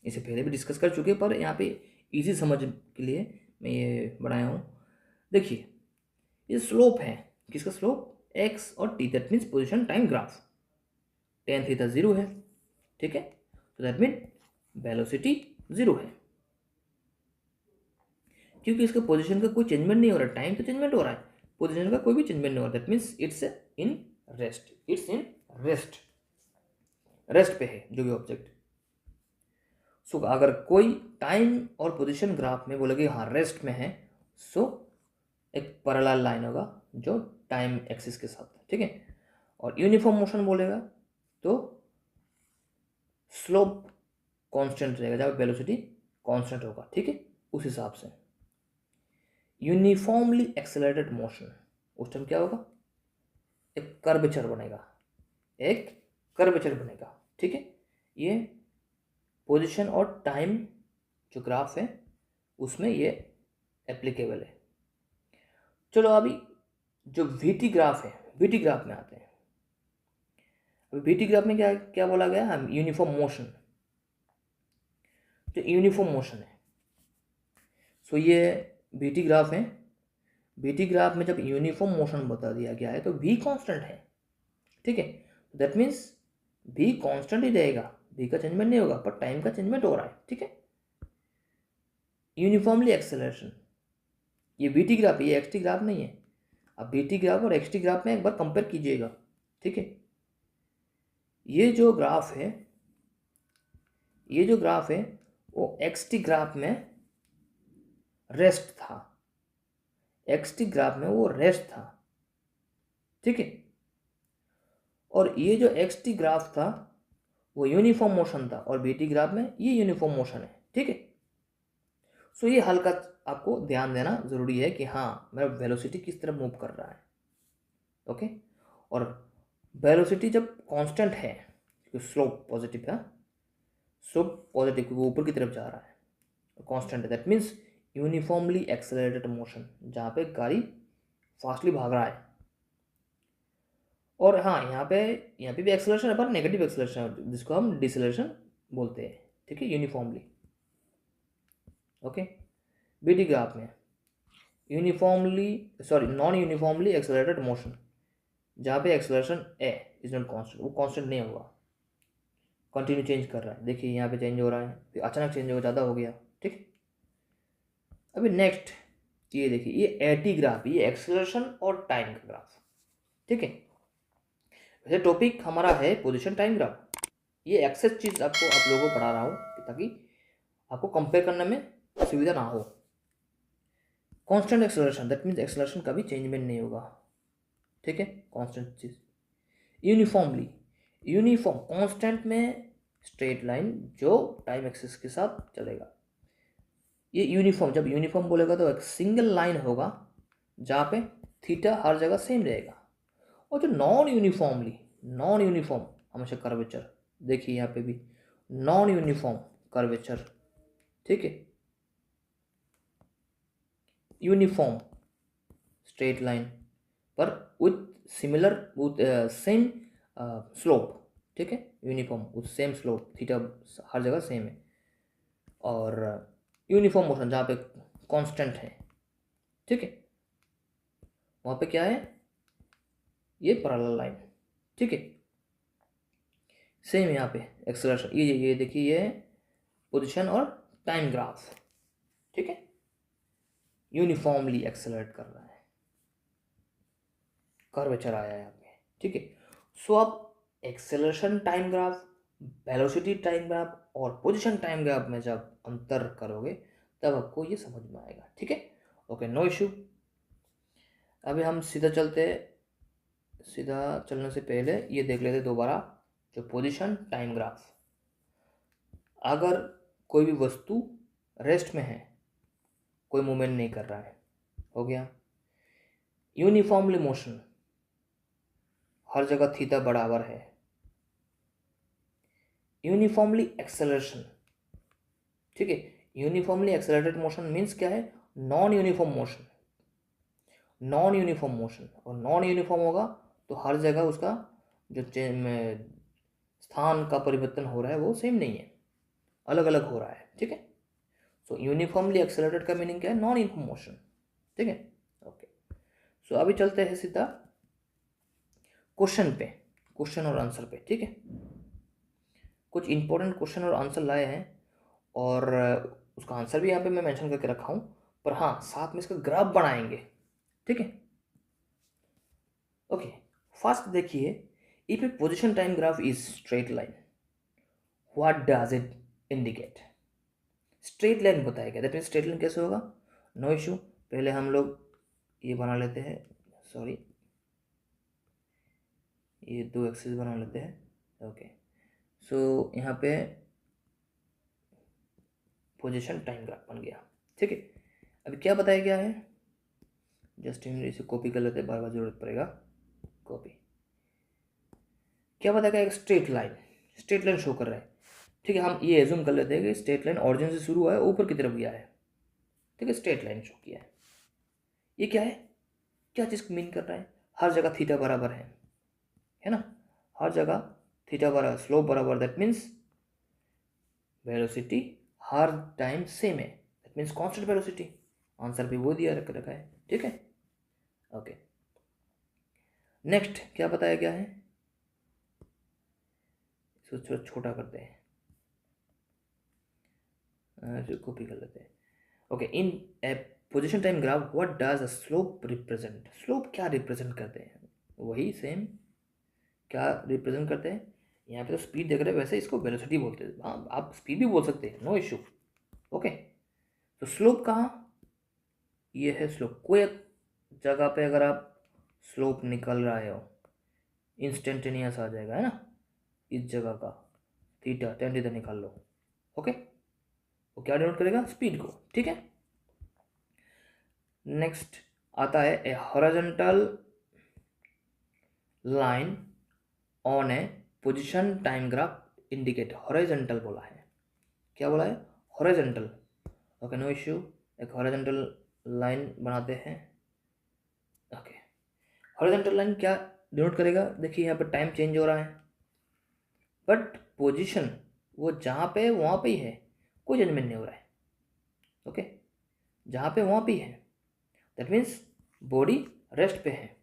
इसे पहले भी डिस्कस कर चुके हैं पर यहाँ पे इजी समझ के लिए मैं ये बनाया हूँ। देखिए ये स्लोप है, किसका स्लोप, एक्स और T, that means position time graph, tan theta 0 है, ठीक है, तो दैट मीन वेलोसिटी 0 है, क्योंकि इसका पोजीशन का कोई चेंजमेंट नहीं हो रहा, टाइम तो चेंजमेंट हो रहा है, पोजीशन का कोई भी चेंजमेंट नहीं हो रहा, that means it's in rest, it's in rest, rest पे है जो भी ऑब्जेक्ट। सो अगर कोई टाइम और पोजीशन ग्राफ में बोले कि हाँ रेस्ट में है, सो एक पैरेलल लाइन होगा जो टाइम एक्सिस के साथ, ठीक है। और यूनिफॉर्म मोशन बोलेगा तो स्लोप कांस्टेंट रहेगा, जब वेलोसिटी कांस्टेंट होगा, ठीक है, उस हिसाब से। यूनिफॉर्मली एक्सेलरेटेड मोशन, उस टाइम क्या होगा, एक कर्वेचर बनेगा, एक कर्वेचर बनेगा, ठीक है। ये पोजीशन और टाइम जो ग्राफ है उसमें ये एप्लीकेबल है। चलो अभी जो वीटी ग्राफ है, वीटी ग्राफ में आते हैं। अभी वीटी ग्राफ में क्या क्या बोला गया है, यूनिफॉर्म मोशन, जो यूनिफॉर्म मोशन है। सो ये वीटी ग्राफ है। वीटी ग्राफ में जब यूनिफॉर्म मोशन बता दिया गया है तो वी कांस्टेंट है, ठीक है। दैट मीन्स वी कांस्टेंट ही रहेगा, वी का चेंजमेंट नहीं होगा, पर टाइम का चेंजमेंट हो रहा है, ठीक है। यूनिफॉर्मली एक्सेलरेशन, ये वीटी ग्राफ है, ये एक्सटी ग्राफ नहीं है। अब वीटी ग्राफ और एक्सटी ग्राफ में एक बार कंपेयर कीजिएगा, ठीक है। ये जो ग्राफ है, ये जो ग्राफ है वो एक्सटी ग्राफ में रेस्ट था, एक्सटी ग्राफ में वो रेस्ट था, ठीक है। और ये जो एक्सटी ग्राफ था वो यूनिफॉर्म मोशन था, और बीटी ग्राफ में ये यूनिफॉर्म मोशन है, ठीक है। सो ये हल्का आपको ध्यान देना जरूरी है कि हाँ मेरा वेलोसिटी किस तरह मूव कर रहा है, ओके। और वेलोसिटी जब कांस्टेंट है, स्लोप पॉजिटिव है, स्लोप पॉजिटिव क्योंकि ऊपर की तरफ जा रहा है, कांस्टेंट है, that means uniformly accelerated motion, जहाँ पे गाड़ी फास्टली भाग रहा है। और हाँ यहाँ पे भी एक्सेलरेशन है, पर नेगेटिव एक्सेलरेशन है, जिसको हम डिसेलरेशन बोलते हैं, ठीक है, यूनिफॉर्मली, ओके। बीटी ग्राफ में नॉन यूनिफॉर्मली एक्सेलरेटेड मोशन, जहाँ पे acceleration A is not constant, वो कांस्टेंट नहीं होगा, कंटिन्यू चेंज कर रहा है। देखिए यहाँ पे चेंज हो रहा है, फिर अचानक चेंज हो ज़्यादा हो गया, ठीक। अभी नेक्स्ट ये देखिए, ये एटी ग्राफ, ये एक्सेलरेशन और टाइम का ग्राफ, ठीक है। वैसे टॉपिक हमारा है पोजीशन टाइम ग्राफ, ये एक्सेस चीज़ आपको आप लोगों को पढ़ा रहा हूँ ताकि आपको कंपेयर करने में सुविधा ना हो। Constant acceleration, that means acceleration का भी चेंजमेंट नहीं होगा, ठीक है, कांस्टेंट चीज़। यूनिफॉर्मली, यूनिफॉर्म कांस्टेंट में स्ट्रेट लाइन जो टाइम एक्सिस के साथ चलेगा। ये यूनिफॉर्म, जब यूनिफॉर्म बोलेगा तो एक सिंगल लाइन होगा जहाँ पे थीटा हर जगह सेम रहेगा। और जो नॉन यूनिफॉर्म हमेशा कर्वेचर, देखिए यहाँ पे भी नॉन यूनिफॉर्म कर्वेचर, ठीक है। यूनिफॉर्म स्ट्रेट लाइन पर विथ सेम स्लोप, ठीक है, uniform with same slope, theta हर जगह सेम है। और यूनिफॉर्म मोशन जहाँ पे कांस्टेंट है, ठीक है, वहाँ पे क्या है, ये पैरेलल लाइन, ठीक है। सेम यहाँ पे एक्सेलरेशन, ये देखिए, ये पोजीशन और टाइम ग्राफ, ठीक है, यूनिफॉर्मली एक्सेलरेट कर रहा है, कर्वेचर आया है यहाँ पे, ठीक है। सो अब acceleration time graph, velocity time graph और पोजीशन टाइम ग्राफ में जब अंतर करोगे तब आपको ये समझ में आएगा, ठीक है, ओके, नो इशू। अभी हम सीधा चलते, सीधा चलने से पहले ये देख लेते दोबारा जो पोजीशन टाइम ग्राफ। अगर कोई भी वस्तु रेस्ट में है, कोई मूवमेंट नहीं कर रहा है, हो गया। यूनिफॉर्मली मोशन, हर जगह थीटा बराबर है। यूनिफॉर्मली एक्सेलरेशन, ठीक है, यूनिफॉर्मली एक्सेलरेटेड मोशन मीन्स क्या है, non uniform motion, non uniform motion. और नॉन यूनिफॉर्म होगा तो हर जगह उसका जो स्थान का परिवर्तन हो रहा है वो सेम नहीं है, अलग अलग हो रहा है, ठीक है। सो यूनिफॉर्मली एक्सेलरेटेड का मीनिंग क्या है, नॉन यूनिफॉर्म मोशन, ठीक है, ओके। सो अभी चलते हैं सीधा क्वेश्चन पे, क्वेश्चन और आंसर पे, ठीक है। कुछ इंपॉर्टेंट क्वेश्चन और आंसर लाए हैं और उसका आंसर भी यहाँ पे मैं मेंशन करके रखा हूँ, पर हाँ साथ में इसका ग्राफ बनाएंगे, ठीक है, ओके। फर्स्ट देखिए, if A position time graph is straight line, what does it indicate? Straight line बताया गया, दैट मीन्स स्ट्रेट लाइन कैसे होगा? नो इशू, पहले हम लोग ये बना लेते हैं, सॉरी ये दो एक्सिस बना लेते हैं। ओके, सो यहाँ पे पोजीशन टाइम ग्राफ बन गया, ठीक है। अभी क्या बताया गया है, जस्ट इसे कॉपी कर लेते हैं, बार बार जरूरत पड़ेगा कॉपी। क्या बताया गया? एक स्ट्रेट लाइन शो कर रहा है, ठीक है। हम ये एज्यूम कर लेते हैं कि स्ट्रेट लाइन ऑरिजिन से शुरू हुआ है, ऊपर की तरफ गया है, ठीक है, स्ट्रेट लाइन शो किया है। ये क्या है, क्या चीज़ मीन कर रहा है? हर जगह थीटा बराबर है ना, हर जगह थीटा बराबर, स्लोप बराबर, दैट मीन्स वेलोसिटी हर टाइम सेम है, that means constant velocity. Answer भी वो दिया रखा है, ठीक है। ओके, नेक्स्ट क्या बताया गया है, इसको छोटा करते हैं, कॉपी कर लेते हैं। Okay, in A position time graph what does a slope represent? Slope क्या रिप्रेजेंट करते हैं? वही सेम, क्या रिप्रेजेंट करते हैं? यहाँ पे तो स्पीड देख रहे हैं, वैसे इसको वेलोसिटी बोलते हैं। हाँ, आप स्पीड भी बोल सकते हैं, नो इशू। ओके, तो स्लोप कहाँ? ये है स्लोप। कोई एक जगह पे अगर आप स्लोप निकल रहे हो, इंस्टेंटेनियस आ जाएगा, है ना, इस जगह का थीटा टेन थीटा निकाल लो। ओके, वो क्या डिनोट करेगा? स्पीड को, ठीक है। नेक्स्ट आता है ए horizontal line on a position time graph indicate. Horizontal बोला है, क्या बोला है? हॉरिजॉन्टल। ओके, नो इश्यू, एक हॉरिजॉन्टल लाइन बनाते हैं। ओके, हॉरिजॉन्टल लाइन क्या डिनोट करेगा? देखिए यहाँ पे टाइम चेंज हो रहा है, बट पोजीशन वो जहाँ पे है वहाँ पे ही है, कोई चेंजमेंट नहीं हो रहा है। ओके, जहाँ पे वहाँ पे ही है, दैट मीन्स बॉडी रेस्ट पे है,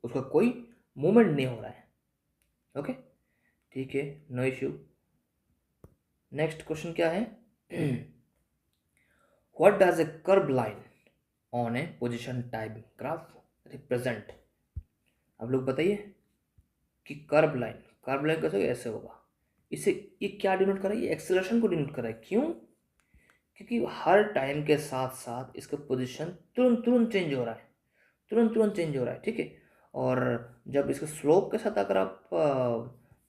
उसका कोई मूवमेंट नहीं हो रहा है। ओके, ठीक है, नो इश्यू। नेक्स्ट क्वेश्चन क्या है? What does a curve line on a position time graph represent? आप लोग बताइए कि कर्व लाइन कैसे होगा? ऐसे होगा। इसे ये क्या डिनोट कर रहा है? ये एक्सेलरेशन को डिनोट कर रहा है। क्यों? क्योंकि हर टाइम के साथ साथ इसका पोजीशन तुरंत तुरंत चेंज हो रहा है, तुरंत तुरंत चेंज हो रहा है, ठीक है। और जब इसके स्लोप के साथ अगर आप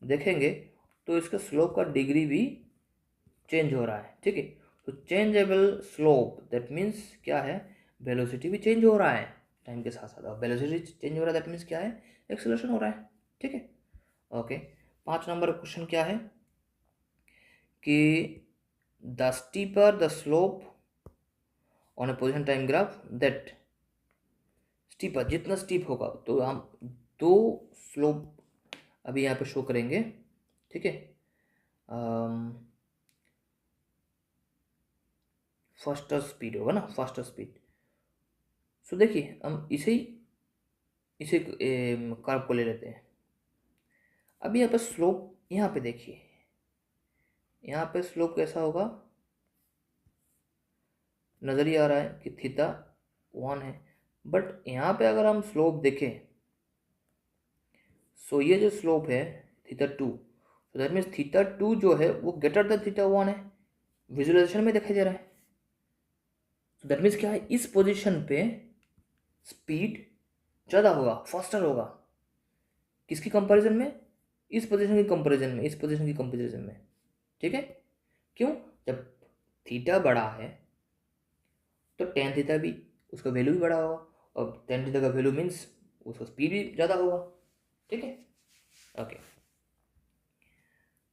देखेंगे तो इसका स्लोप का डिग्री भी चेंज हो रहा है, ठीक है। तो चेंजेबल स्लोप दैट मीन्स क्या है? वेलोसिटी भी चेंज हो रहा है टाइम के साथ साथ, और वेलोसिटी चेंज हो रहा है दैट मीन्स क्या है? एक्सेलरेशन हो रहा है, ठीक है। ओके, 5 नंबर क्वेश्चन क्या है कि the steeper the slope on a position time graph that, steeper जितना स्टीप होगा, तो हम दो स्लोप अभी यहाँ पे शो करेंगे, ठीक है। फास्टर स्पीड होगा ना, फास्टर स्पीड। सो देखिए हम इसे कर्व को ले लेते हैं। अभी यहाँ पे स्लोप, यहाँ पे देखिए, यहाँ पे स्लोप कैसा होगा? नज़र ही आ रहा है कि थीटा 1 है, बट यहाँ पे अगर हम स्लोप देखें, सो ये जो स्लोप है थीटा 2, तो दैट मीन्स थीटा 2 जो है वो ग्रेटर देन थीटा 1 है, विजुअलाइजेशन में दिखाई दे रहा है। तो दैट मीन्स क्या है? इस पोजीशन पे स्पीड ज़्यादा होगा, फास्टर होगा, किसकी कंपैरिजन में? इस पोजीशन की कंपैरिजन में, इस पोजीशन की कंपैरिजन में, ठीक है। क्यों? जब थीटा बड़ा है तो टेन थीटा भी, उसका वैल्यू भी बड़ा होगा, और टेन थीटा का वैल्यू मीन्स उसका स्पीड भी ज़्यादा होगा, ठीक है। ओके,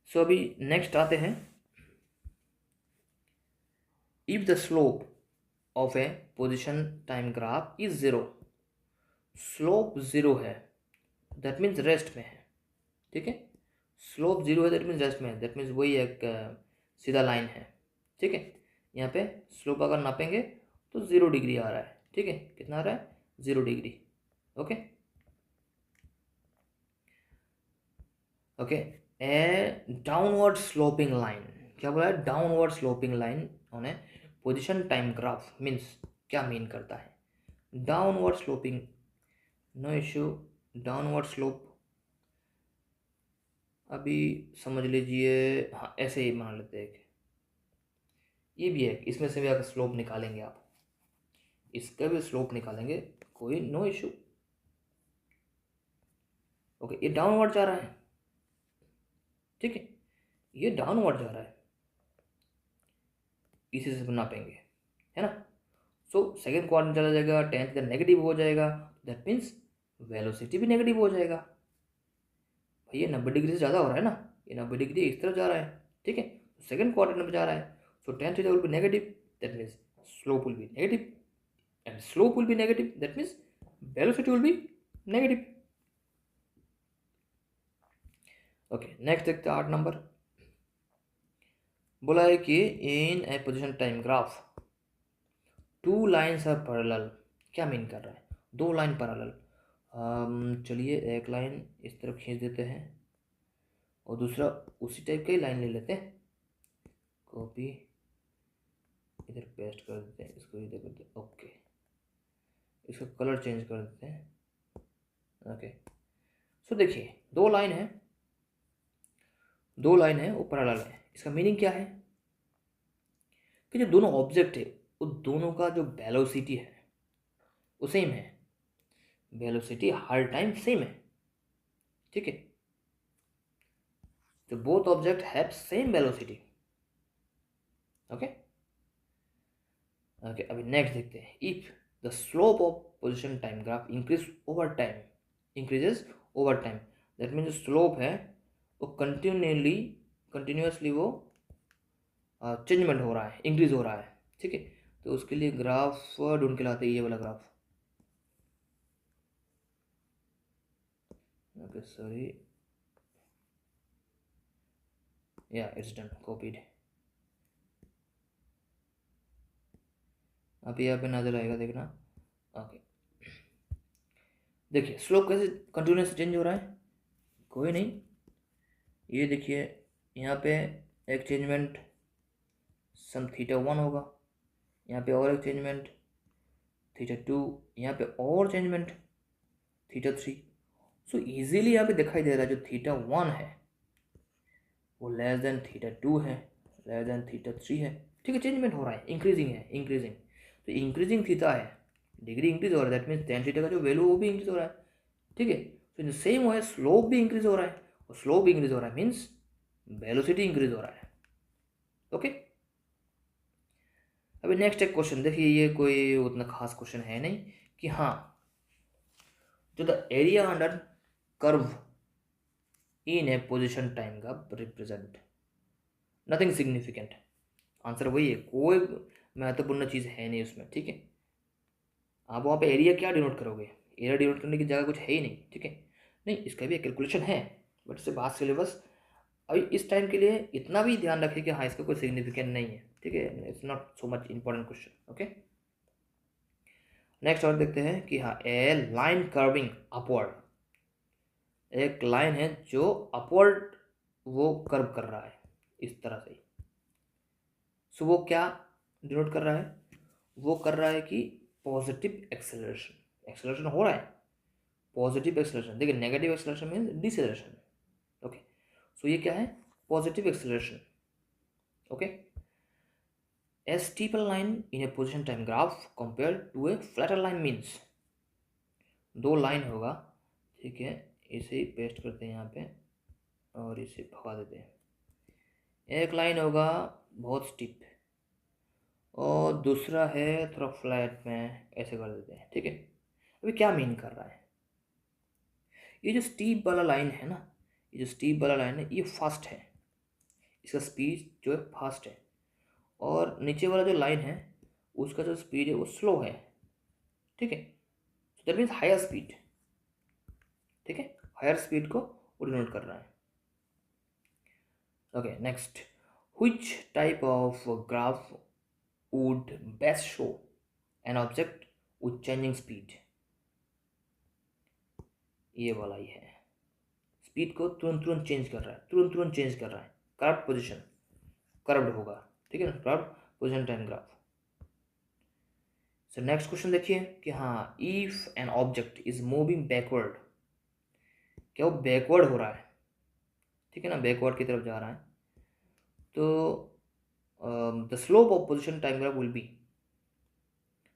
सो अभी नेक्स्ट आते हैं। If the slope of A position time graph is 0, slope 0 है दैट मीन्स रेस्ट में है, ठीक है। स्लोप 0 है दैट मीन्स रेस्ट में है, दैट मीन्स वही एक सीधा लाइन है, ठीक है। यहाँ पे स्लोप अगर नापेंगे तो 0 डिग्री आ रहा है, ठीक है। कितना आ रहा है? 0 degree. Okay, okay, a downward sloping line, क्या बोला है? Downward sloping line on a position time graph means क्या मीन करता है? Downward sloping, no issue, downward slope अभी समझ लीजिए, हाँ ऐसे ही मान लेते हैं कि ये भी है, इसमें से भी अगर स्लोप निकालेंगे आप, इसका भी स्लोप निकालेंगे, कोई नो इशू। ओके, ये डाउनवर्ड जा रहा है, ठीक है, ये डाउनवर्ड जा रहा है, इसी से नापेंगे, है ना। सो सेकेंड क्वाड्रेंट चला जाएगा, टेंथ इधर नेगेटिव हो जाएगा, दैट मीन्स वेलोसिटी भी नेगेटिव हो जाएगा। भाई ये 90 डिग्री से ज़्यादा हो रहा है ना, ये 90 डिग्री इस तरफ जा रहा है, ठीक है, सेकेंड क्वाड्रेंट में जा रहा है, सो टेंथ इधर will be negative, that means slope will be negative, and slope will be negative, that means velocity will be negative. Okay, next देखते हैं 8 नंबर। बोला है कि in a position time graph 2 lines are parallel. क्या mean कर रहा है, 2 line parallel? चलिए एक लाइन इस तरफ खींच देते हैं और दूसरा उसी टाइप का ही लाइन ले लेते हैं, कॉपी इधर पेस्ट कर देते हैं, इसको इधर करते हैं, ओके, इसका कलर चेंज कर देते हैं, ओके। सो देखिए 2 लाइन है, 2 लाइन है, वो पैरेलल है। इसका मीनिंग क्या है कि जो दोनों ऑब्जेक्ट है वो दोनों का जो वेलोसिटी है वो सेम है, वेलोसिटी हर टाइम सेम है, ठीक है। तो both object have same velocity, okay. Okay, अभी नेक्स्ट देखते हैं। If the slope of position time graph increase over time, increases over time, that mean जो स्लोप है वो कंटिन्यूसली वो चेंजमेंट हो रहा है, इंक्रीज हो रहा है, ठीक है। तो उसके लिए ग्राफ ढूंढ के लाते हैं, ये वाला ग्राफ, ओके सॉरी, या इट्स डन, कॉपीड। अभी यहाँ पे नजर आएगा, देखना, ओके। देखिए स्लोप कैसे कंटिन्यूस चेंज हो रहा है, कोई नहीं, ये देखिए यहाँ पे एक चेंजमेंट सम θ1 होगा, यहाँ पे और एक चेंजमेंट θ2, यहाँ पे और चेंजमेंट θ3। सो इजीली यहाँ पे दिखाई दे रहा है जो θ1 है वो लेस देन θ2 है, लेस देन θ3 है, ठीक है। चेंजमेंट हो रहा है, इंक्रीजिंग है, इंक्रीजिंग, तो इंक्रीजिंग थीटा है, डिग्री इंक्रीज हो रहा है, दैट मीन्स टेन थीटा का जो वैल्यू वो भी इंक्रीज हो रहा है, ठीक है। तो इन सेम वे स्लोप भी इंक्रीज हो रहा है, और स्लोप इंक्रीज हो रहा है मीन्स वेलोसिटी इंक्रीज हो रहा है, ओके। अभी नेक्स्ट एक क्वेश्चन देखिए, ये कोई उतना खास क्वेश्चन है नहीं कि हाँ जो the area under curve in a position time का रिप्रेजेंट, नथिंग सिग्निफिकेंट, आंसर वही है, कोई महत्वपूर्ण चीज़ है नहीं उसमें, ठीक है। आप वहाँ पे एरिया क्या डिनोट करोगे, एरिया डिनोट करने की जगह कुछ है ही नहीं, ठीक है। नहीं, इसका भी एक कैलकुलेशन है, बट इससे बात सिलेबस अभी इस टाइम के लिए इतना भी ध्यान रखिए कि हाँ इसका कोई सिग्निफिकेंट नहीं है, ठीक है, it's not so much important question, okay. Next और देखते हैं कि हाँ ए लाइन कर्विंग अपवर्ड, एक लाइन है जो अपवर्ड वो कर्व कर रहा है इस तरह से, सो वो क्या डिनोट कर रहा है, वो कर रहा है कि पॉजिटिव एक्सेलरेशन, एक्सेलरेशन हो रहा है, पॉजिटिव एक्सेलरेशन। देखिए negative acceleration means deceleration, okay. So ये क्या है, positive acceleration, okay. A steeper line in a position time graph compare to a flatter line means, 2 line होगा, ठीक है, इसे ही पेस्ट करते हैं यहाँ पे और इसे भगा देते हैं। एक लाइन होगा बहुत स्टीप और दूसरा है थोड़ा फ्लैट में, ऐसे कर देते हैं, ठीक है। अभी क्या मीन कर रहा है, ये जो स्टीप वाला लाइन है ना, ये जो स्टीप वाला लाइन है ये फास्ट है, इसका स्पीड जो है फास्ट है, और नीचे वाला जो लाइन है उसका जो स्पीड है वो स्लो है, ठीक है। So that means higher speed, ठीक है, हायर स्पीड को वो डिनोट कर रहा है, okay. Next, which type of graph would best show an object with changing speed, ये वाला ही है, स्पीड को तुरंत तुरंत चेंज कर रहा है, तुरंत तुरंत चेंज कर रहा है, कर्व्ड पोजीशन, कर्व्ड होगा, ठीक है ना, curved position time graph. So next question देखिए कि हाँ if an object is moving backward, क्या वो बैकवर्ड हो रहा है, ठीक है ना, बैकवर्ड की तरफ जा रहा है, तो the slope of position time graph will be,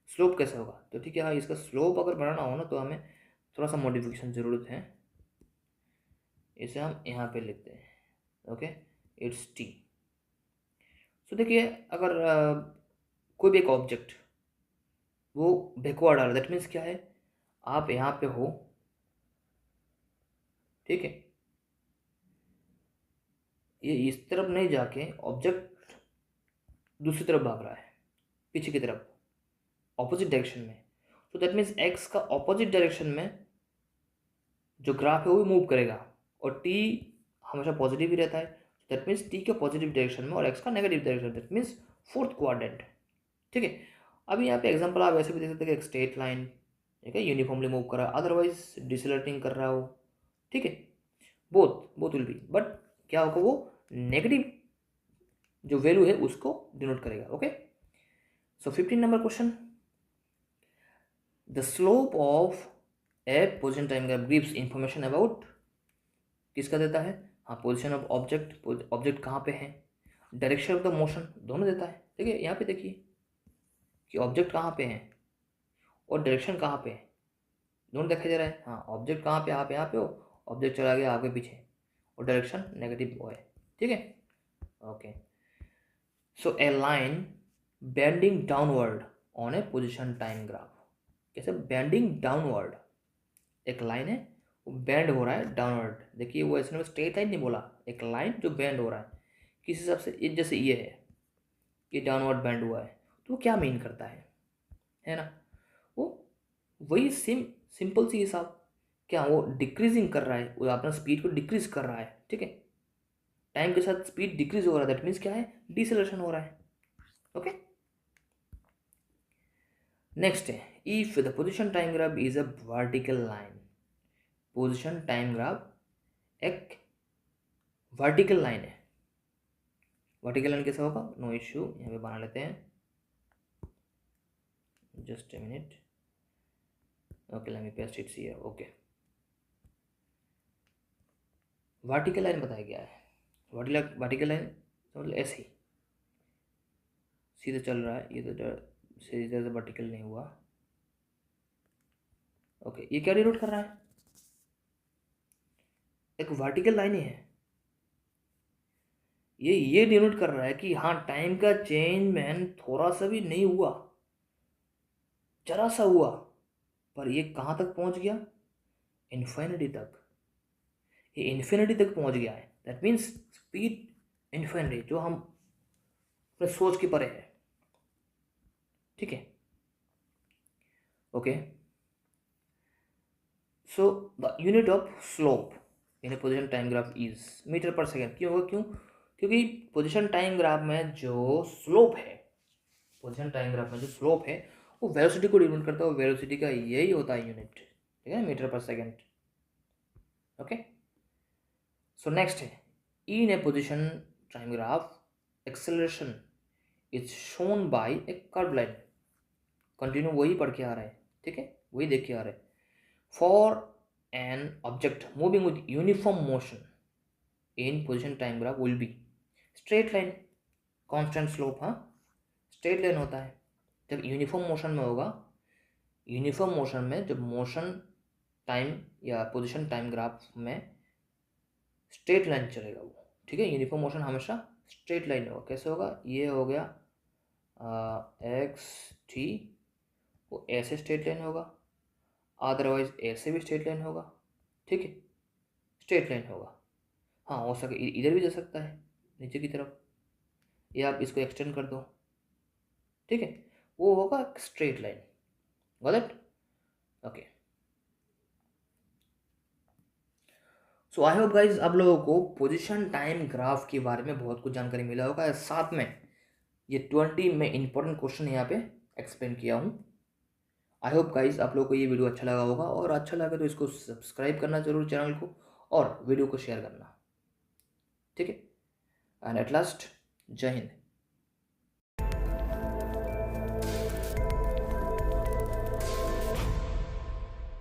slope कैसे होगा, तो ठीक है हाँ, इसका स्लोप अगर बनाना हो ना तो हमें थोड़ा सा मॉडिफिकेशन ज़रूरत है। इसे हम यहाँ पे लिखते हैं, ओके, इट्स टी। सो देखिए अगर कोई भी एक ऑब्जेक्ट वो बैकवर्ड आ रहा है, दैट मीन्स क्या है, आप यहाँ पे हो, ठीक है, ये इस तरफ नहीं जाके ऑब्जेक्ट दूसरी तरफ भाग रहा है, पीछे की तरफ, ऑपोजिट डायरेक्शन में, तो दैट मीन्स एक्स का ऑपोजिट डायरेक्शन में जो ग्राफ है वो मूव करेगा, और टी हमेशा पॉजिटिव ही रहता है, दैट मीन्स टी के पॉजिटिव डायरेक्शन में और एक्स का negative direction, that means fourth quadrant, ठीक है। अभी यहाँ पे एग्जांपल आप ऐसे भी देख सकते हैं कि एक स्ट्रेट लाइन, ठीक है, यूनिफॉर्मली मूव कर रहा है, अदरवाइज डिसलरेटिंग कर रहा हो, ठीक है, बोथ विल बी, बट क्या होगा, वो नेगेटिव जो वैल्यू है उसको डिनोट करेगा, okay. So 15 number question, the slope of A position time graph gives information about, किसका देता है, हाँ, पोजिशन ऑफ ऑब्जेक्ट, ऑब्जेक्ट कहाँ पे है, डायरेक्शन ऑफ द मोशन, दोनों देता है। देखिए यहाँ पे देखिए कि ऑब्जेक्ट कहाँ पे है और डायरेक्शन कहाँ पे है, दोनों दिखाई दे रहा है, हाँ, ऑब्जेक्ट कहाँ पे, आप यहाँ पे हो, ऑब्जेक्ट चला गया आगे पीछे, और डायरेक्शन नेगेटिव वो है, ठीक है, okay. So A line bending downward on a position time graph, कैसे बेंडिंग डाउनवर्ड, एक लाइन है वो बेंड हो रहा है डाउनवर्ड, देखिए वो ऐसे स्ट्रेट लाइन नहीं बोला, एक लाइन जो बेंड हो रहा है किस हिसाब से, जैसे ये है, ये डाउनवर्ड बेंड हुआ है, तो वो क्या मीन करता है ना, वो वही सिंपल सी हिसाब, क्या वो डिक्रीजिंग कर रहा है, वो अपना स्पीड को डिक्रीज कर रहा है, ठीक है, टाइम के साथ स्पीड डिक्रीज हो रहा है, दैट मीन्स क्या है, डिसेलेरेशन हो रहा है, ओके। नेक्स्ट है, if the position time graph is a vertical line, position time graph एक वर्टिकल लाइन है, वर्टिकल लाइन कैसा होगा, नो इश्यू, यहाँ पे बना लेते हैं, just a minute, okay, let me paste it here, okay. Vertical line बताया गया है, वर्टिकल लाइन मतलब ऐसे ही सीधे चल रहा है, ये तो सीधे से वर्टिकल नहीं हुआ, ओके, ये क्या डिनोट कर रहा है, एक वर्टिकल लाइन ही है, ये डिनोट कर रहा है कि हाँ टाइम का चेंज मैन थोड़ा सा भी नहीं हुआ, जरा सा हुआ, पर ये कहाँ तक पहुँच गया, इन्फिनिटी तक, ये इन्फिनिटी तक पहुँच गया है, दैट मीन्स स्पीड इन्फिनिटी, जो हम अपने सोच के परे है, ठीक है, okay. So the unit of slope in a position time graph is metre per second, क्यों होगा, क्यों, क्योंकि पोजिशन टाइम ग्राफ में जो स्लोप है, पोजिशन टाइम ग्राफ में जो स्लोप है वो वेलोसिटी को डिनोट करता है, वेलोसिटी का यही होता है यूनिट, ठीक है, metre per second, okay. So next है, in a position time graph acceleration is shown by a curve line, continue वही पढ़ के आ रहा है, ठीक है, वही देख के आ रहा है, for an object moving with uniform motion in position time graph will be straight line, constant slope, हाँ, स्ट्रेट लाइन होता है जब यूनिफॉर्म मोशन में होगा, यूनिफॉर्म मोशन में जब मोशन टाइम या पोजिशन टाइम ग्राफ में स्ट्रेट लाइन चलेगा वो, ठीक है, यूनिफॉर्म मोशन हमेशा स्ट्रेट लाइन होगा, कैसे होगा, ये हो गया एक्स टी, वो ऐसे स्ट्रेट लाइन होगा, अदरवाइज ऐसे भी स्ट्रेट लाइन होगा, ठीक है, स्ट्रेट लाइन होगा, हाँ, हो सके इधर भी जा सकता है नीचे की तरफ, या आप इसको एक्सटेंड कर दो, ठीक है, वो होगा straight line, got it, okay. So I hope guys आप लोगों को पोजिशन टाइम ग्राफ के बारे में बहुत कुछ जानकारी मिला होगा, साथ में ये 20 में इंपॉर्टेंट क्वेश्चन यहाँ पे एक्सप्लेन किया हूँ। आई होप गाइज आप लोगों को ये वीडियो अच्छा लगा होगा, और अच्छा लगा तो इसको सब्सक्राइब करना जरूर चैनल को, और वीडियो को शेयर करना, ठीक है, एंड एट लास्ट, जय हिंद।